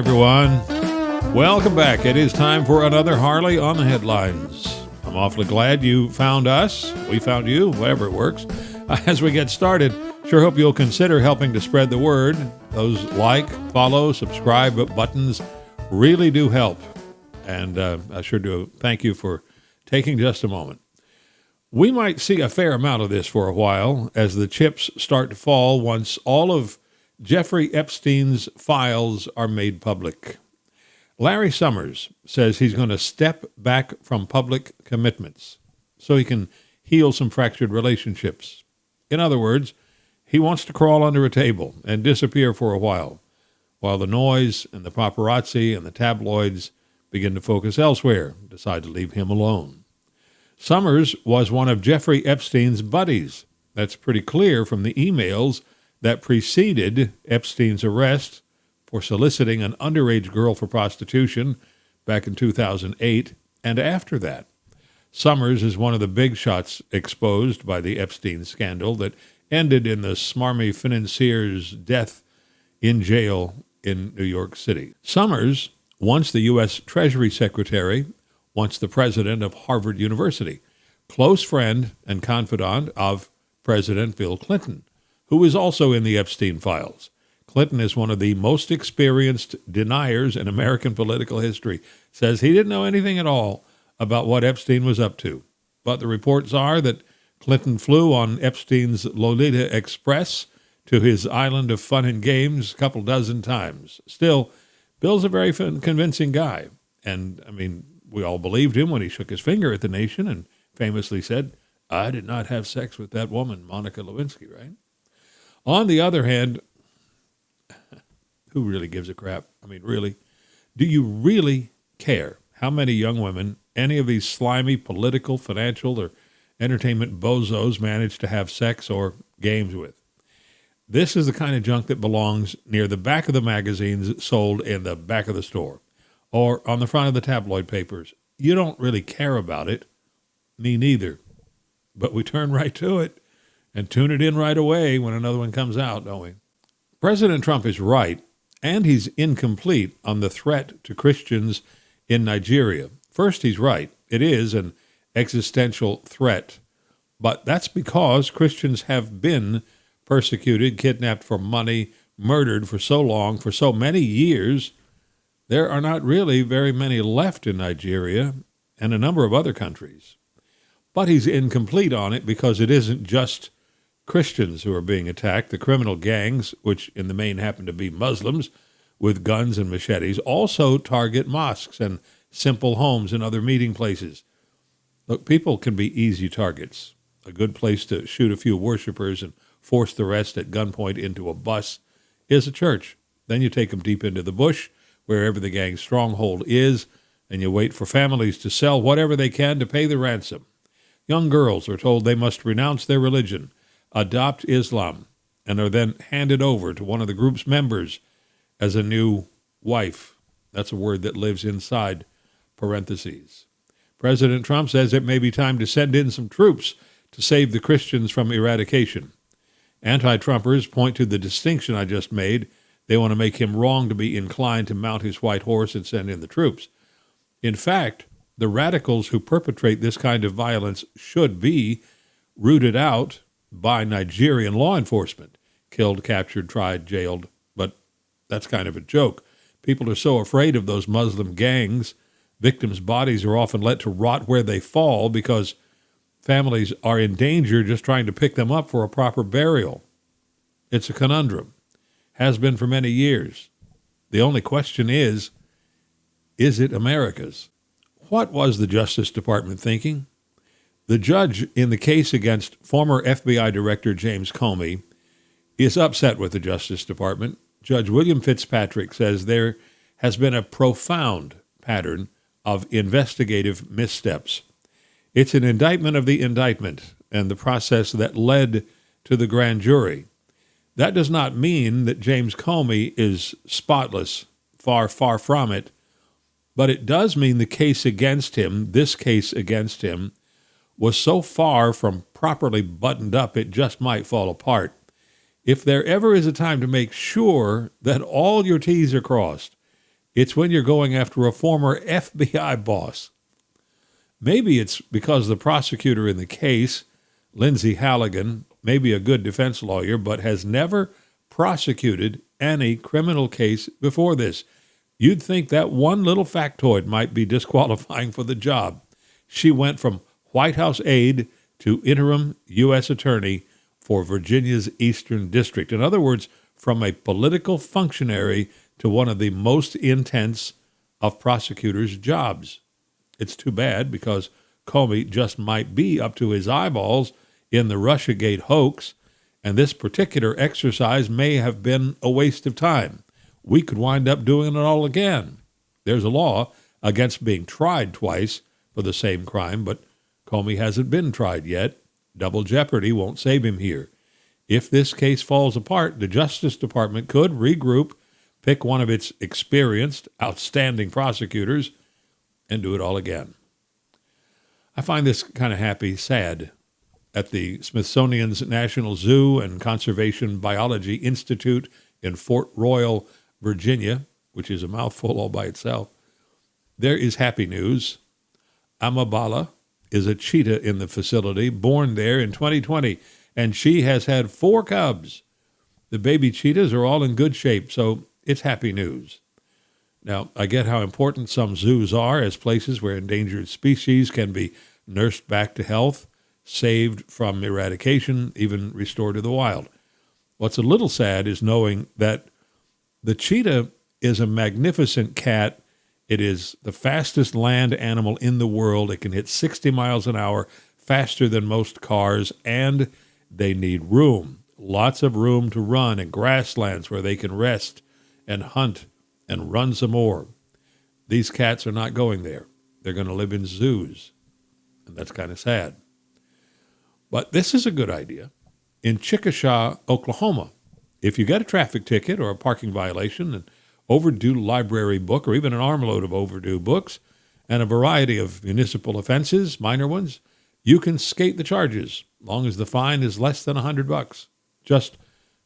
everyone. Welcome back. It is time for another Harley on the Headlines. I'm awfully glad you found us. We found you, whatever it works. As we get started, sure hope you'll consider helping to spread the word. Those like, follow, subscribe buttons really do help. And I sure do thank you for taking just a moment. We might see a fair amount of this for a while as the chips start to fall once all of Jeffrey Epstein's files are made public. Larry Summers says he's going to step back from public commitments so he can heal some fractured relationships. In other words, he wants to crawl under a table and disappear for a while the noise and the paparazzi and the tabloids begin to focus elsewhere, decide to leave him alone. Summers was one of Jeffrey Epstein's buddies. That's pretty clear from the emails that preceded Epstein's arrest for soliciting an underage girl for prostitution back in 2008 and after that. Summers is one of the big shots exposed by the Epstein scandal that ended in the smarmy financier's death in jail in New York City. Summers, once the U.S. Treasury Secretary, once the president of Harvard University, close friend and confidant of President Bill Clinton, who is also in the Epstein files. Clinton is one of the most experienced deniers in American political history, says he didn't know anything at all about what Epstein was up to. But the reports are that Clinton flew on Epstein's Lolita Express to his island of fun and games a couple dozen times. Still, Bill's a very convincing guy. And, we all believed him when he shook his finger at the nation and famously said, "I did not have sex with that woman, Monica Lewinsky," right? On the other hand, who really gives a crap? Really? Do you really care how many young women any of these slimy political, financial, or entertainment bozos manage to have sex or games with? This is the kind of junk that belongs near the back of the magazines sold in the back of the store or on the front of the tabloid papers. You don't really care about it. Me neither. But we turn right to it and tune it in right away when another one comes out, don't we? President Trump is right, and he's incomplete on the threat to Christians in Nigeria. First, he's right. It is an existential threat. But that's because Christians have been persecuted, kidnapped for money, murdered for so long, for so many years. There are not really very many left in Nigeria and a number of other countries. But he's incomplete on it because it isn't just Christians who are being attacked. The criminal gangs, which in the main happen to be Muslims with guns and machetes, also target mosques and simple homes and other meeting places. Look, people can be easy targets. A good place to shoot a few worshipers and force the rest at gunpoint into a bus is a church. Then you take them deep into the bush, wherever the gang's stronghold is, and you wait for families to sell whatever they can to pay the ransom. Young girls are told they must renounce their religion, adopt Islam, and are then handed over to one of the group's members as a new wife. That's a word that lives inside parentheses. President Trump says it may be time to send in some troops to save the Christians from eradication. Anti-Trumpers point to the distinction I just made. They want to make him wrong to be inclined to mount his white horse and send in the troops. In fact, the radicals who perpetrate this kind of violence should be rooted out by Nigerian law enforcement. Killed, captured, tried, jailed. But that's kind of a joke. People are so afraid of those Muslim gangs. Victims' bodies are often let to rot where they fall because families are in danger just trying to pick them up for a proper burial. It's a conundrum. Has been for many years. The only question is it America's? What was the Justice Department thinking? The judge in the case against former FBI Director James Comey is upset with the Justice Department. Judge William Fitzpatrick says there has been a profound pattern of investigative missteps. It's an indictment of the indictment and the process that led to the grand jury. That does not mean that James Comey is spotless, far, far from it. But it does mean the case against him, this case against him, was so far from properly buttoned up it just might fall apart. If there ever is a time to make sure that all your T's are crossed It's when you're going after a former FBI boss. Maybe it's because the prosecutor in the case, Lindsay Halligan, may be a good defense lawyer, but has never prosecuted any criminal case before this. You'd think that one little factoid might be disqualifying for the job. She went from White House aide to interim U.S. attorney for Virginia's Eastern District. In other words, from a political functionary to one of the most intense of prosecutors' jobs. It's too bad because Comey just might be up to his eyeballs in the RussiaGate hoax, and this particular exercise may have been a waste of time. We could wind up doing it all again. There's a law against being tried twice for the same crime, but Comey hasn't been tried yet. Double jeopardy won't save him here. If this case falls apart, the Justice Department could regroup, pick one of its experienced, outstanding prosecutors, and do it all again. I find this kind of sad. At the Smithsonian's National Zoo and Conservation Biology Institute in Fort Royal, Virginia, which is a mouthful all by itself, there is happy news. Amabala is a cheetah in the facility, born there in 2020, and she has had 4 cubs. The baby cheetahs are all in good shape, so it's happy news. Now, I get how important some zoos are as places where endangered species can be nursed back to health, saved from eradication, even restored to the wild. What's a little sad is knowing that the cheetah is a magnificent cat. It is the fastest land animal in the world. It can hit 60 miles an hour, faster than most cars, and they need room, lots of room to run and grasslands where they can rest and hunt and run some more. These cats are not going there. They're going to live in zoos, and that's kind of sad. But this is a good idea. In Chickasha, Oklahoma, if you get a traffic ticket or a parking violation, an overdue library book, or even an armload of overdue books, and a variety of municipal offenses, minor ones, you can skate the charges, as long as the fine is less than $100. Just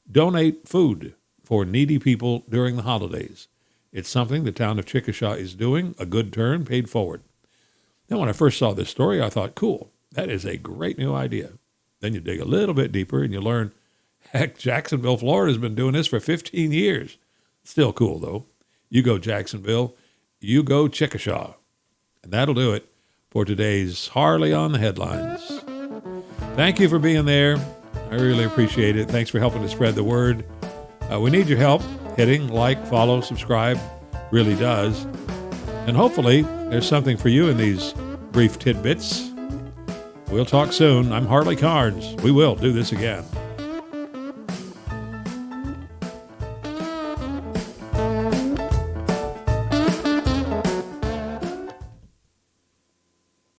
donate food for needy people during the holidays. It's something the town of Chickasha is doing, a good turn, paid forward. Now, when I first saw this story, I thought, cool, that is a great new idea. Then you dig a little bit deeper and you learn, heck, Jacksonville, Florida has been doing this for 15 years. Still cool, though. You go Jacksonville, you go Chickasha. And that'll do it for today's Harley on the Headlines. Thank you for being there. I really appreciate it. Thanks for helping to spread the word. We need your help. Hitting like, follow, subscribe really does. And hopefully there's something for you in these brief tidbits. We'll talk soon. I'm Harley Carnes. We will do this again.